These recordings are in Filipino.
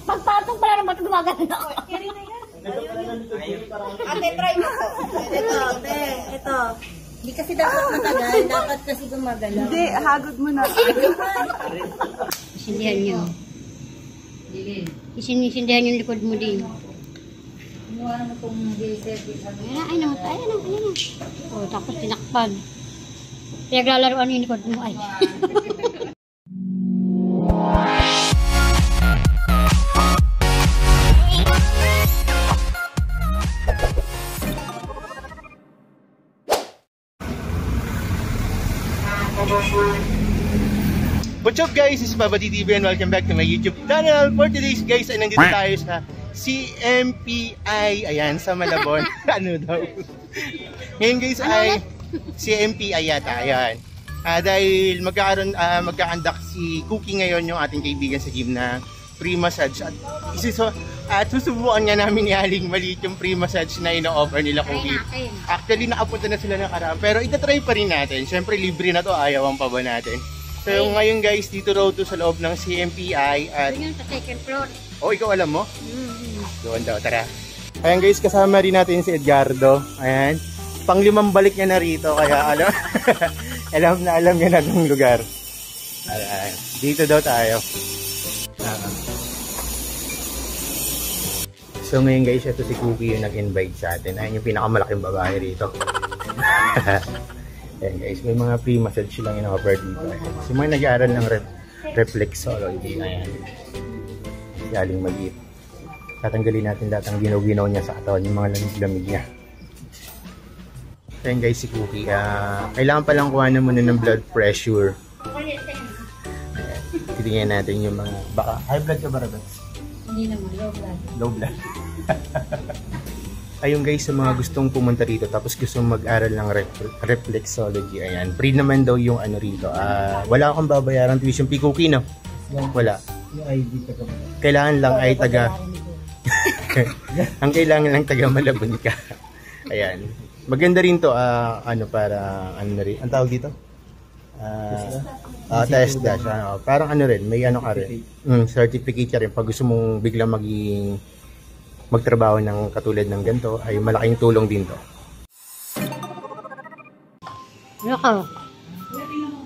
Pagpatong pala naman gumagano na ako. Ate, try mo po. Ito. Hindi kasi dapat matagal. Dapat kasi gumagalaw. Hindi, hagod mo na. Isindihan nyo. Isindihan yung likod mo din. Inuwanan mo kung service. Ay na. O, tapos tinakpan. Pinaglalaroan yung likod mo ay. What's up guys, this is Baba TV and welcome back to my YouTube channel. For today's guys ay nandito tayo sa CMPI, ayan, sa Malabon. Ano daw? Ngayon guys ay CMPI yata, ayan. Dahil magka-conduct si Cookie ngayon, yung ating kaibigan sa gym na free massage. At susubukan nga namin ni Aling maliit yung free massage na ino-offer nila Cookie. Actually nakapunta na sila nakaraan, pero itatry pa rin natin. Siyempre libre na to, ayawan pa ba natin? So ngayon guys, dito raw to sa loob ng CMPI at... Doon yung sa second floor. Oh, ikaw alam mo? Doon daw, tara. Ayan guys, kasama rin natin si Edgardo. Ayan. Pang-limang balik niya na rito, kaya alam niya na ng lugar. Ayan. Dito daw tayo. So ngayon guys, ito si Cookie yung nag-invite sa atin. Ayan yung pinakamalaking babae rito. Ayan guys, may mga free massage silang in-offer dito. So mga nag-aaral ng reflexology. Ayan. Si Aling maliit. Tatanggalin natin lahat ang ginaw-ginaw niya sa katawan, yung mga lamig-lamig niya. Ayan guys, si Cookie. Kailangan palang kuhanan muna ng blood pressure. Ayan. Titingnan natin yung mga... Baka high blood ka ba, Rabats? Hindi naman, low blood. Low blood. Ayun guys, sa mga gustong pumunta rito tapos gustong mag-aral ng reflexology, ayan, free naman daw yung ano rito. Wala akong babayaran tuition fee, Cookie, no? Wala. Kailangan lang ay taga ang kailangan lang taga Malabon ka. Ayan. Maganda rin to, para ano na rin. Ang tawag dito? Test dash. Parang ano rin, may ano ka rin. Certificate ka rin pag gusto mong biglang magtrabaho ng katulad ng ganito, ay malaking tulong din to.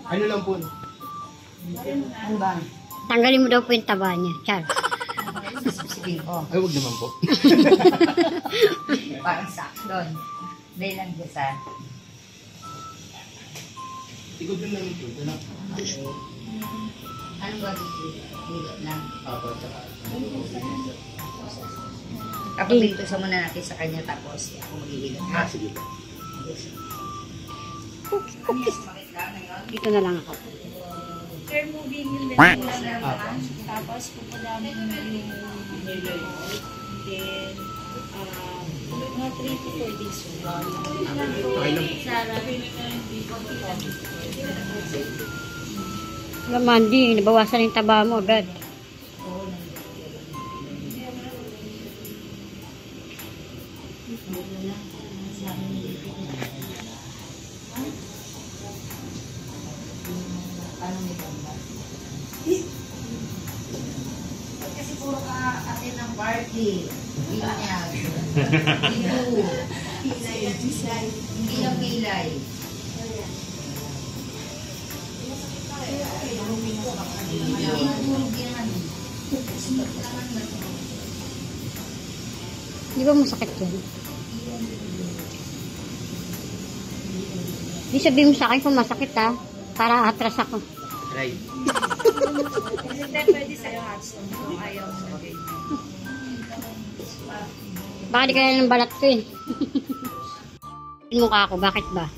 Ano lang po? Ano ba? Tanggalin mo daw po yung taba niya. Char. Sige, Ay, wag naman po. Parang sakdon. Dahil lang dyan sa... Tigod lang ito. Anong gagawin? Dito lang. Kapag sa muna natin sa kanya tapos ako magigilid. Sige po. Dito na lang ako. Hair moving yung din. Tapos pupudamin yung then mga 3 to 4 days. Okay lang. Lamandi, nabawasan yung taba mo agad. Kasi puro ka atin ng party. Binyag. Hindi lang kilay. Di ba masakit yan? Di sabihin mo sa akin kung masakit ha. Para atras ako. Right. Pwede sa'yo hotstone kung ayaw mo na din. Baka di kaya ng balat ko eh. Mukha ako, bakit ba?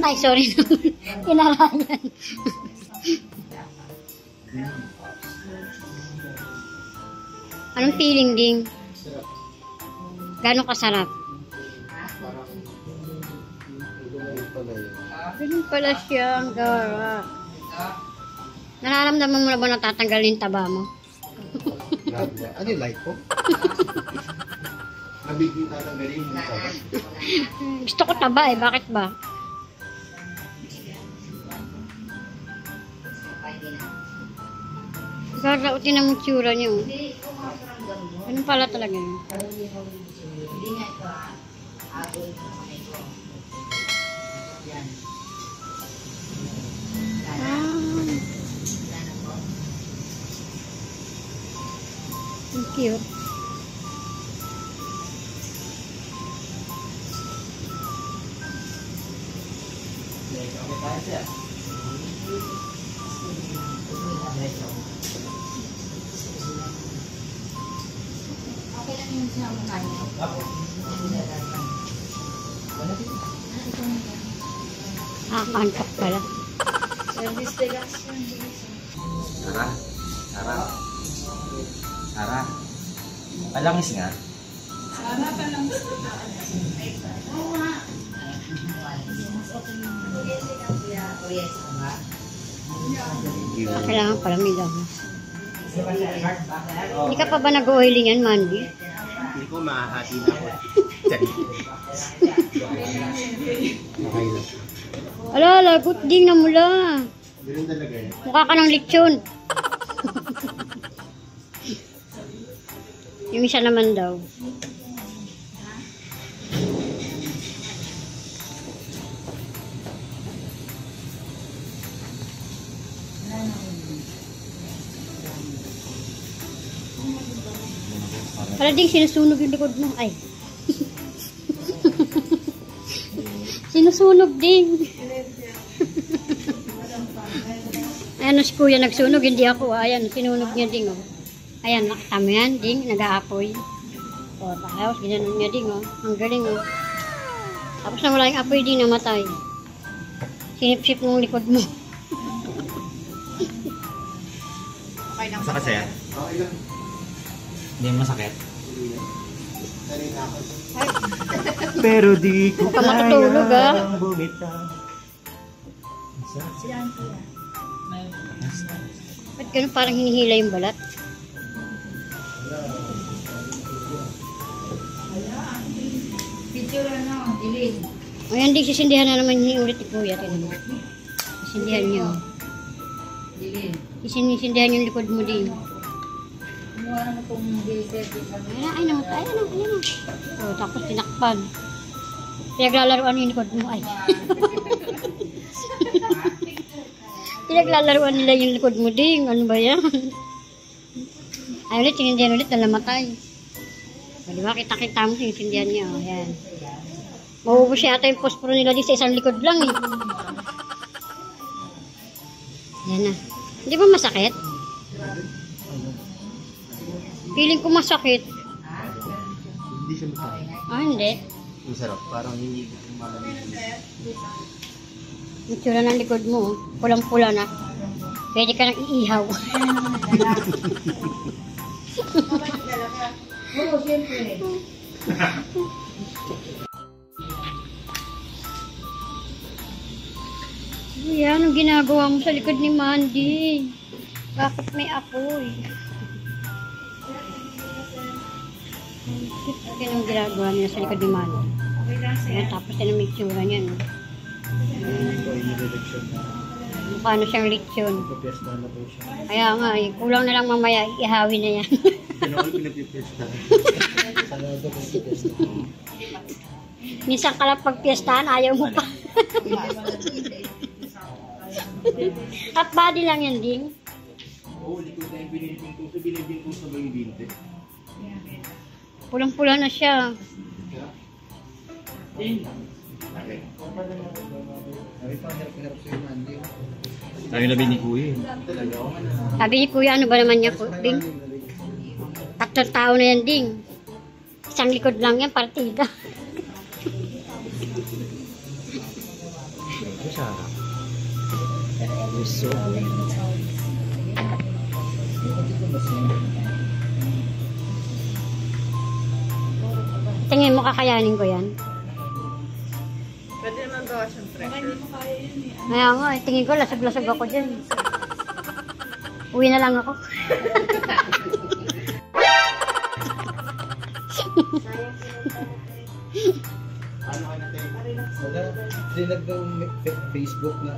Ay, sorry naman. Inarangan. Anong feeling ding? Gano'ng kasarap? Ganun pala siya, ang gara. Nararamdaman mo na ba natatanggalin yung taba mo? Ano yung light po? Nabigyan tatanggalin yung taba. Gusto ko taba eh, bakit ba? Gara, tinan mo tsura niyo. Ganun pala talaga yun. Hindi nga ito ah. Agol ko sa ito. Yan. Ang cute. Okay lang yung sinama kanya. Kantok pala. Service deluxe yan. Sarah. Sarah. Sarah. Palangis nga. Kailangan pala may lamas. Hindi ka pa ba nag-oiling yan, Mandy? Hindi ko mahahati na ako. Okay lang. Ala, lagot ding na mula. Ganun talaga yun. Mukha ka ng lechon. Yung isa naman daw. Para ding sinusunog yung likod mo. Ay. Sinusunog ding. Ayan si kuya nagsunog, hindi ako. Ayan, sinunog niya ding. Oh. Ayan, nakita mo yan ding, nag-aapoy. O, tapos ginanon niya ding. Oh. Ang galing. Oh. Tapos na wala yung apoy ding, namatay. Sinip-sip ng likod mo. Sa kasaya? Okay lang. Hindi masakit. Sanay na ako. Pero di ko Huwag ka matutulog, ah. bumitaw. Ba't ganun parang hinihila yung balat? Picture ano, delete. Ayan, di sisindihan na naman yung ulit ni kuya. Tignan mo. Sisindihan niyo. Delete. Sisindihan yung likod mo din. Kumuha naman itong delete. Ay, namatay. Ayan na. O, tapos tinakpan. Pinaglalaruan yung likod mo. Ay. Pinaglalaruan nila yung likod mo din. Ano ba yan? Ay, ulit, sinindihan ulit na namatay. O, diba? Kita-kita mo sinindihan niya. O, ayan. Maubos yata yung posporo nila di sa isang likod lang eh. Yan na. Hindi ba masakit? Feeling ko masakit. Hindi siya masakit. Ah, hindi. Ang sarap. Parang hindi ko malamig. Yung tsura ng likod mo, oh. Pulang-pula na. Pwede ka nang iihaw. Oo, siyempre. Yan, anong ginagawa mo sa likod ni Mandy? Bakit may apoy? Yan ang ginagawa niya sa likod ni Mandy. Ayan, tapos yan ang mitsura niya. No? Mukha na siyang lechon. Kaya nga, eh, kulang na lang mamaya, ihawin na yan. Minsan ka lang pagpiestahan, ayaw mo pa. Half body lang yan din. Oo, likod na yung binilibing ko. So, binilibing ko sa mga binte. Pulang-pula na siya. Tayo labi ni Kuya. Sabi ni Kuya, ano ba naman niya, Ding? 3 tao na yan, Ding. Isang likod lang yan, partida. Sarah. So, Tingin mo kakayanin ko yan? Pwede naman gawa siyang pressure. Baka hindi mo kaya yun eh. Kaya nga, tingin ko, lasag-lasag ako dyan. Uwi na lang ako. Ano ka natin? Wala. Hindi nag-Facebook na.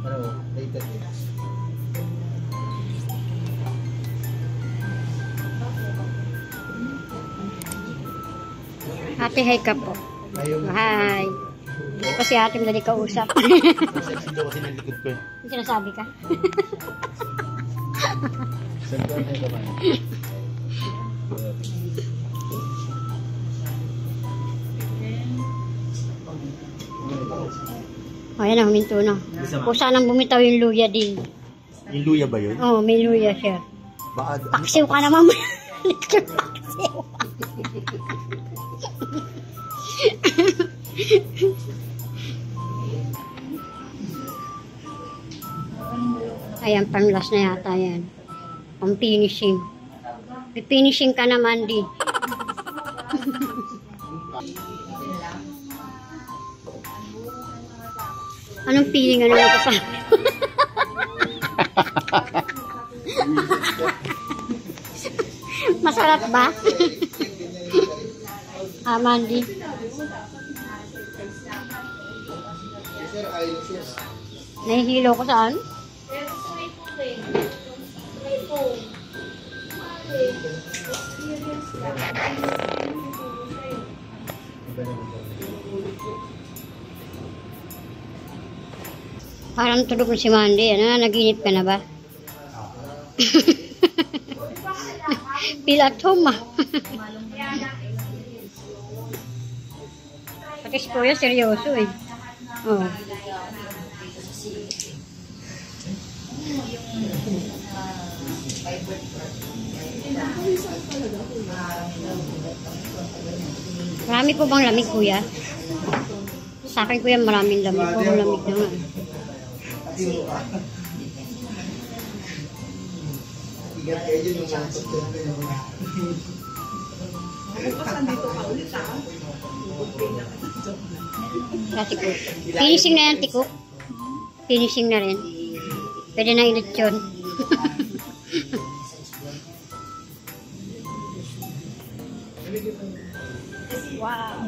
Ano, later dates. Ate, hi ka po. Ayaw mo. Hi. Kasi ate mo dali kausap. Sexy daw kasi ng likod ko eh. Yung sinasabi ka? Saan ko na naman? O, yan na, huminto na. Kung saan ang bumitaw yung luya din. Yung luya ba yun? Oo, may luya siya. Baka Paksiw ka naman. Paksiw. Ayan, pang last na yata yan. Pang finishing. Finishing ka naman din. Anong feeling ano yung kasama? Masarap ba? Mandy. Nahihilo ko saan? Parang tulog na si Mandy. Ano, naginip ka na ba? Feel at home ah. Pati si Kuya seryoso eh. Oh. Marami po bang lamig, Kuya? Sa akin, Kuya, maraming lamig. Puro lamig na nga. Igat kayo dyan yung mantok ko naman. Tikuk. Finishing na yan, tikuk. Finishing na rin. Pwede na ilit yun. Wow.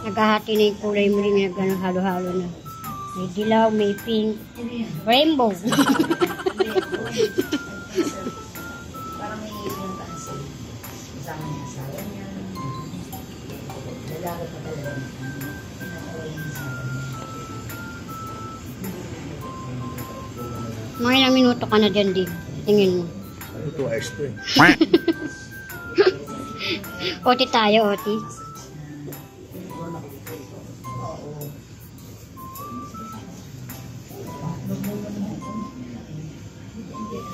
Naghahati na yung kulay mo rin na halo-halo na. May dilaw, may pink, rainbow. Parang may yung kasi. Kasama niya asawa niya. Lalaki pa talaga. Mga ilang minuto ka na dyan, di. Tingin mo. 2 hours to eh. Oti tayo, Oti.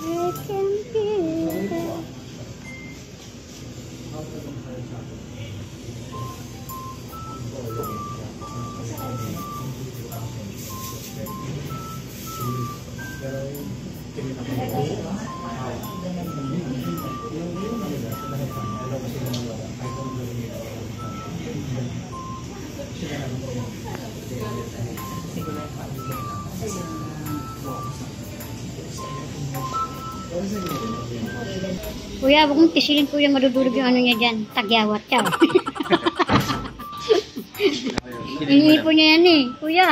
I can feel it. Kuya, huwag mong pisilin, Kuya, madudulog yung ano niya dyan. Tagyawat siya. Iniipon niya yan eh, Kuya.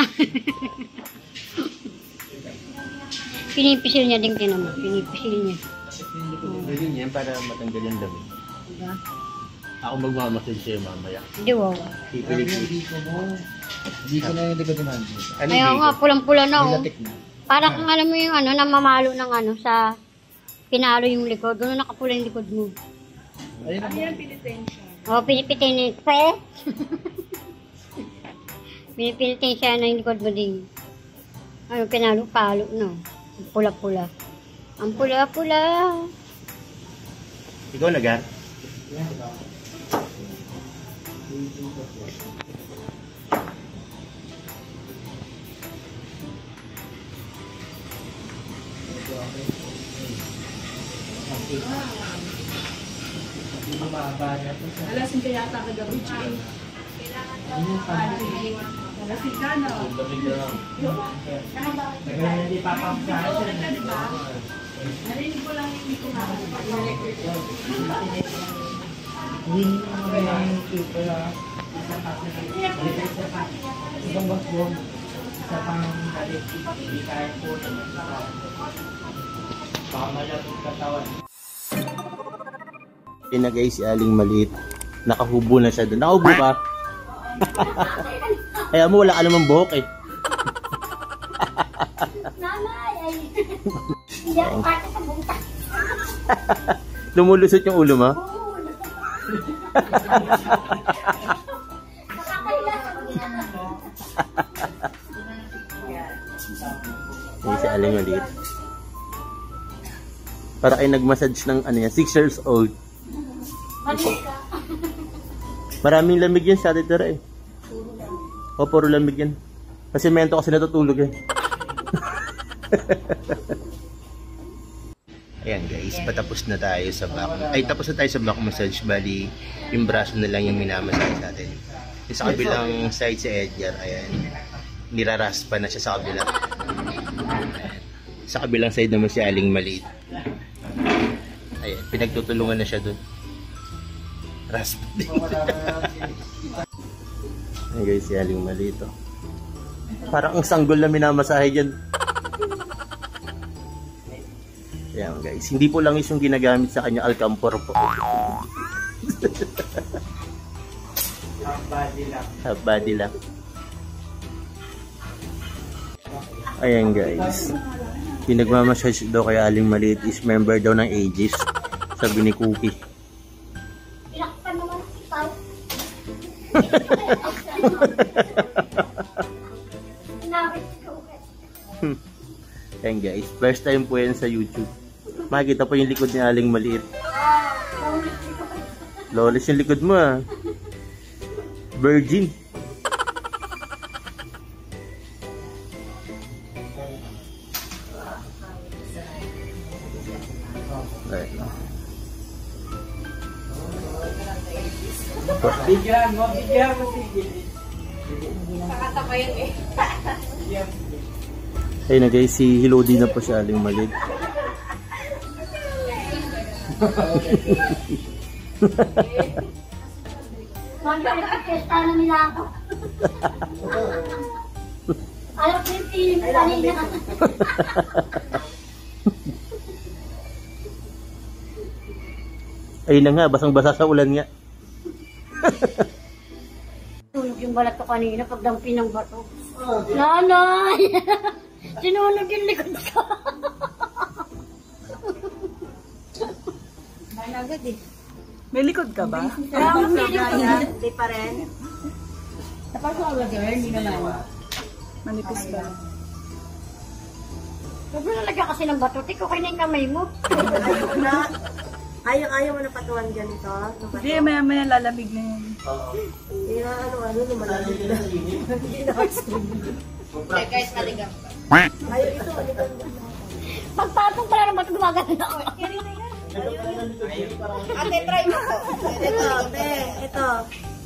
Pinipisil niya din naman. Pinipisil niya. Pwede niya para matanggal yung dami. Diba? Ako magmamassage sa'yo mamaya. Hindi, wow. Pipilig ko. Hindi ko na yung likod naman. Ano Kaya yung nga, pulang-pula na oh. Nilatik na. Para kung alam mo yung ano, namamalo ng ano, sa pinalo yung likod. Doon nakapula yung likod mo. Ayun na. Yan, pinitin siya. O, pinipitin pinipitin siya na yung likod mo din. Ano, pinalo-palo, no? Ang pula-pula. Ang pula-pula. Ikaw nagar? Alasin ka yata kagabi, Chay. Alasin ka, no? Hindi pa pang-sasyon. Narinig ko lang hindi ko Pinagay si Aling Maliit Nakahubo na siya doon. Nakahubo ka? Kaya mo, wala ka namang buhok eh. Nanay, ay. Hindi ako kata sa butas. Lumulusot yung ulo mo? Hindi si Aling maliit. Para kayo nag-massage ng ano yan, 6 years old. Maraming lamig yan sa atin tara eh. O, puro lamig yan. Kasi mento kasi natutulog eh. Ayan guys, patapos na tayo sa back. Ay, tapos na tayo sa back massage. Bali, yung braso na lang yung minamassage natin. Yung sa kabilang side si Edgar, ayan. Niraraspa na siya sa kabila. Ayan. Sa kabilang side naman si Aling maliit. Ayan, pinagtutulungan na siya dun. Raspa din. Ayan guys, si Aling maliit oh. Parang ang sanggol na minamasahe dyan. Ayan guys, hindi po lang yung ginagamit sa kanya, Alcampor po. Half body lang. Ayan guys, yung nagmamassage daw kay Aling maliit is member daw ng Aegis. Sabi ni Cookie. Ilakpan naman ikaw. Ayan guys, first time po yan sa YouTube. Makikita po yung likod ni Aling maliit. Lawless yung likod mo ah. Virgin. Ayan. Bigyan mo, sige. Nakatabayan eh. Ayun na guys, si Hilody na po si Aling maliit. Magkakakesta na nila ako. Alam ko yung feeling ko kanina. Ayun na nga, basang-basa sa ulan nga. Sunog yung balat ko kanina pagdampi ng bato. Nanay! Sinunog yung likod ko. Agad eh. May likod ka ba? Hindi pa rin. Tapos ako girl, hindi naman. Manipis ba? Sobrang nalagyan kasi ng bato. Tiko kayo na yung kamay mo. Ayaw mo na patuwan ganito. Hindi, maya lalamig na yan. Hindi na ano, lumalamig na. Hindi na extreme. Guys, maligam pa. Ayaw ito, maligam na. Pagpatong pala ng bato, gumagano na ako. Ate, try mo to. Ito.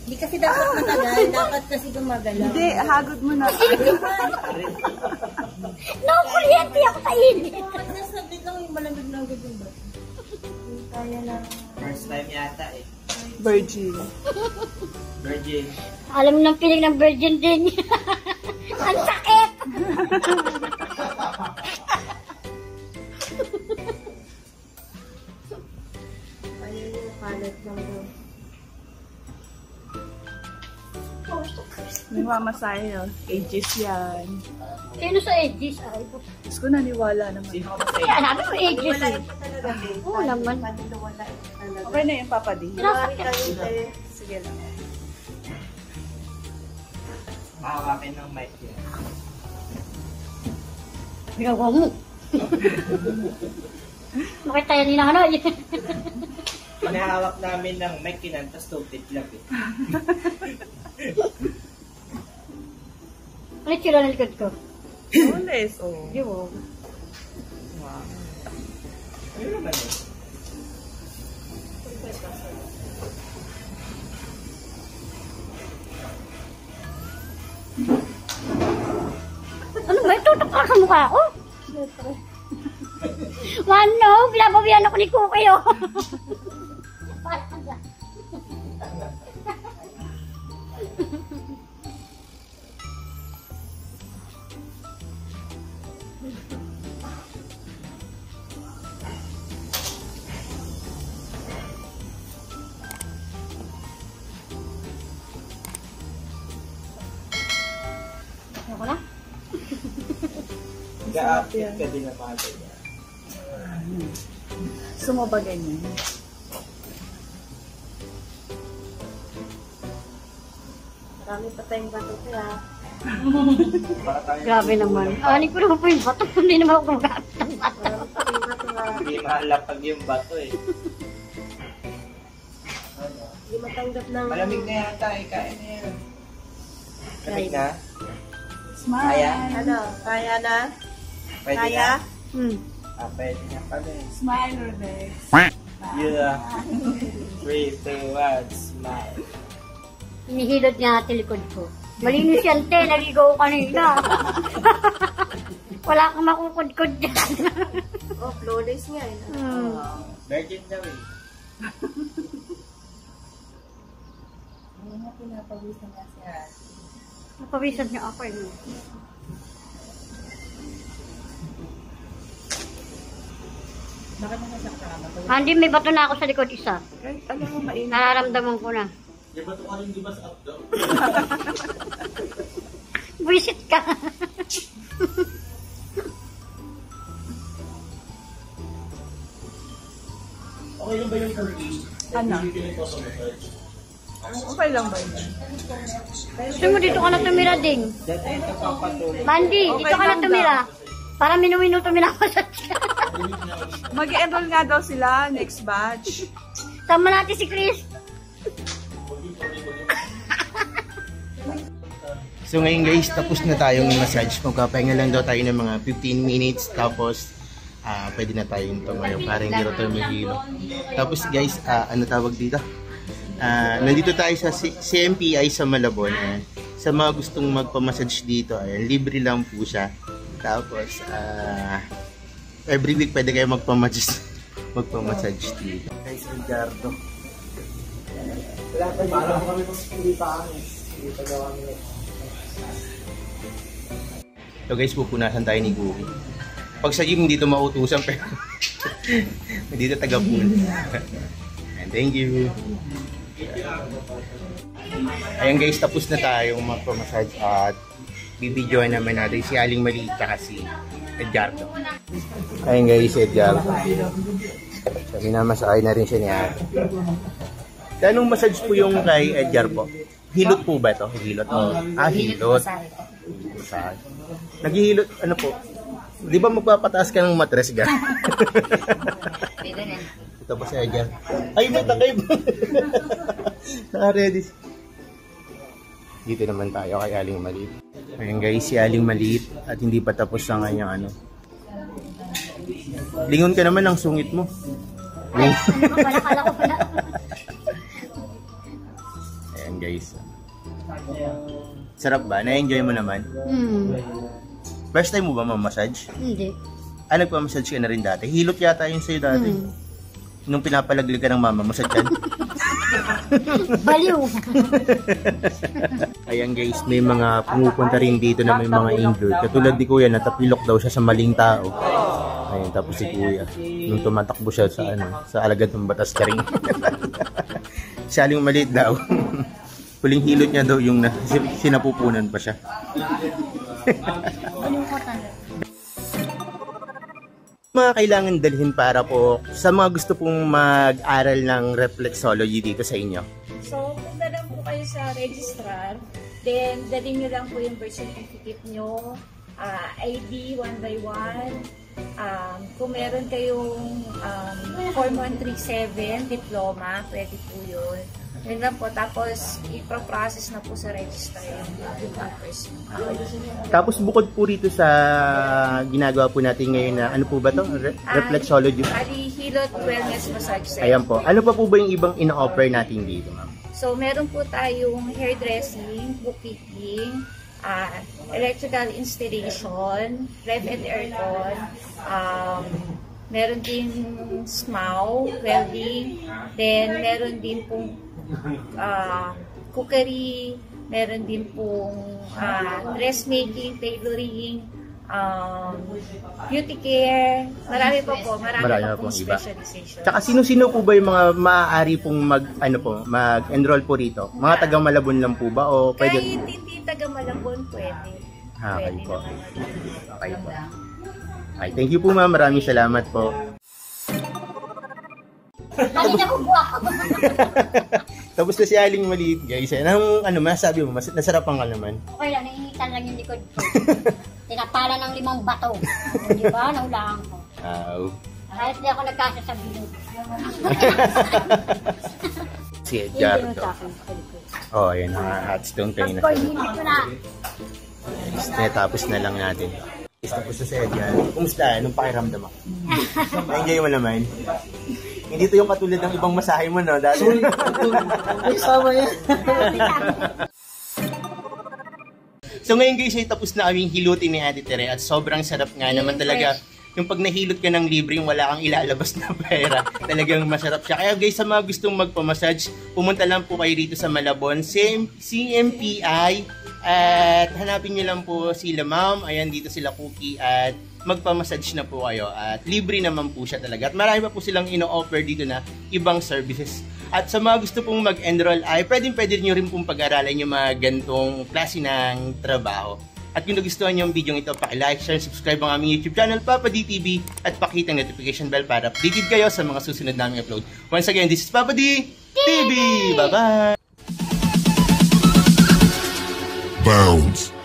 Hindi kasi dapat matagal, dapat kasi gumagalaw. Hindi, hagod mo na. No, kuryente ako sa init. Nasabit lang yung malamig na agad yung bato. Kaya lang. First time yata eh. Virgin. Virgin. Alam mo ng feeling ng virgin din. Ang sakit! Ayun yung palit lang daw. May mamasahe yun. Ages yan. Sino sa ages? Ay, Diyos ko naniwala naman. kaya sabi ko ages eh. Talaga, babe. Oo naman. Wala talaga. Okay na yung papa di. Sinasakit. Sige lang. Makakakin ng mic yan. Ginagawa mo. Makita yan ni nanay. Pinahawak namin ng mic kinan, tas tubig lang eh. Ano yung tsura ng likod ko? Ulis, oh. Di ba? Wow. Ano naman eh? Ano ba? Tutok ka sa mukha ko? Mano, binabawian ako ni Cookie, oh. Ga-update ka din na mga ganyan. Sumaba ganyan. Marami pa tayong bato kaya. Grabe naman. Ani ko naman po yung bato. Hindi naman ako gumagamit ng bato. Marami pa tayong bato nga. Hindi mahalapag yung bato eh. Hindi matanggap ng... Malamig na yata eh, kaya na yan. Malamig na? Smile. Kaya? Ano? Kaya na? Pwede Kaya? na? Pwede na pala eh. Smile, Rebex. Yeah. 3, 2, 1, smile. Hinihilod niya ate likod ko. Malinis yan, te. Naligaw ko kanina. Wala kang makukudkod dyan. Oh, flawless nga eh. Virgin daw eh. Hindi nga pinapawisan nga siya. Napawisan niya ako eh. Bakit mo nasaktan? Hindi, may bato na ako sa likod isa. Ay, alam mo mainit. Nararamdaman ko na. Yung bato ka rin di ba sa updaw? Visit ka. Okay lang ba yung turkey? Ano? Hindi ko sa massage. Okay lang ba yun? Gusto mo dito ka na tumira, Ding? Dahil ito papatuloy. Mandy, dito ka na tumira. Para minuminuto minamassage ka. Mag-enroll nga daw sila next batch. Sama natin si Chris. So ngayon guys, tapos na tayong massage. Magpapahinga lang daw tayo ng mga 15 minutes. Tapos, pwede na tayong tumayo. Parang hindi rin tayo maghilo. Tapos guys, ano tawag dito? Nandito tayo sa CMPI sa Malabon. Sa mga gustong magpamassage dito, libre lang po siya. Tapos, every week pwede kayo magpamassage dito. Guys, Edgardo. Wala pa parang kami hindi pa kami. Hindi pa gawa kami. So guys, pupunasan tayo ni Googie. Pag sa gym, dito mautusan pero dito taga-pool. And thank you. Ayan guys, tapos na tayong magpamassage at bibidyoan naman natin si Aling Maliit at si Edgardo. Ayan guys, Edgardo. So, minamasahe na rin siya niya. Anong massage po yung kay Edgar po? Hilot po ba ito? Hilot? Hilot. Massage. Naghihilot, ano po? Di ba magpapataas ka ng matres ga? Ito pa si Edgar. Ay, may takay ba? Naka-ready. Dito naman tayo kay Aling Maliit. Ayan guys, si Aling Maliit at hindi pa tapos ang kanyang ano. Lingon ka naman ang sungit mo. Ayan guys. Sarap ba? Na-enjoy mo naman? First time mo ba mamassage? Hindi. Nagpamassage ka na rin dati? Hilot yata yun sa'yo dati. Nung pinapalaglig ka ng mama mo sa tiyan. Baliw. Ayan guys, may mga pumupunta rin dito na may mga injured. Katulad ni Kuya, natapilok daw siya sa maling tao. Ayun, tapos si Kuya, nung tumatakbo siya sa sa alagad ng batas ka rin. Si Aling Maliit daw. Huling hilot niya daw yung sinapupunan pa siya. Mga kailangan dalhin para po sa mga gusto pong mag-aral ng reflexology dito sa inyo? So, punta lang po kayo sa registrar, then dalhin nyo lang po yung birth certificate nyo, ID 1 by 1, kung meron kayong Form 137 diploma, pwede po yun. Yun lang po, tapos ipaprocess na po sa register yung papers. Tapos bukod po rito sa ginagawa po natin ngayon na ano po ba to? Reflexology? Hilot Wellness Massage Center. Ayan po. Ano pa po ba yung ibang ina-offer natin dito, ma'am? So, meron po tayong hairdressing, bookkeeping, electrical installation, ref and aircon, meron din SMAW, welding, then meron din pong cookery, meron din pong dressmaking, tailoring, beauty care, marami pa po, marami pa pong specialization. Tsaka sino-sino po ba yung mga maaari pong mag-enroll po rito? Mga taga Malabon lang po ba o pwede? Kahit hindi taga Malabon, pwede. Okay po. Naman. Okay po. Ay, thank you po ma'am. Maraming salamat po. Kanina ko buwak. Tapos na si Aling Maliit guys. Anong masabi mo? Nasarapan ka naman. Okay lang, nangingitan lang yung likod ko. Tinapala ng 5 bato. Di ba? Nahulaan ko. Kahit di ako nagkasa sa bilog. Si Edgar Hindi mo to. sa akin sa likod. Oh, ayan. Hot stone kayo na. Pagkoy, hindi ko na. Tapos na lang natin. Tapos na si Edgar. Kumusta? Anong pakiramdam mo? Na-enjoy mo naman? Hindi to yung katulad ng ibang masahe mo, no? Dati. Sama yan. So ngayon guys, ay tapos na kaming hilutin ni Ate Tere at sobrang sarap nga naman talaga. Yung pag nahilot ka ng libre, yung wala kang ilalabas na pera, talagang masarap siya. Kaya guys, sa mga gustong magpamassage, pumunta lang po kayo dito sa Malabon, CMPI, at hanapin nyo lang po sila ma'am, ayan dito sila Cookie, at magpamassage na po kayo. At libre naman po siya talaga. At marami pa po silang ino-offer dito na ibang services. At sa mga gusto pong mag-enroll ay pwede nyo rin pong pag-aralan yung mga gantong klase ng trabaho. At kung nagustuhan nyo ang video ito, paki-like, share, subscribe ang aming YouTube channel, Papa D TV, at pakita ang notification bell para updated kayo sa mga susunod naming upload. Once again, this is Papa D TV! Bye-bye! Bounds.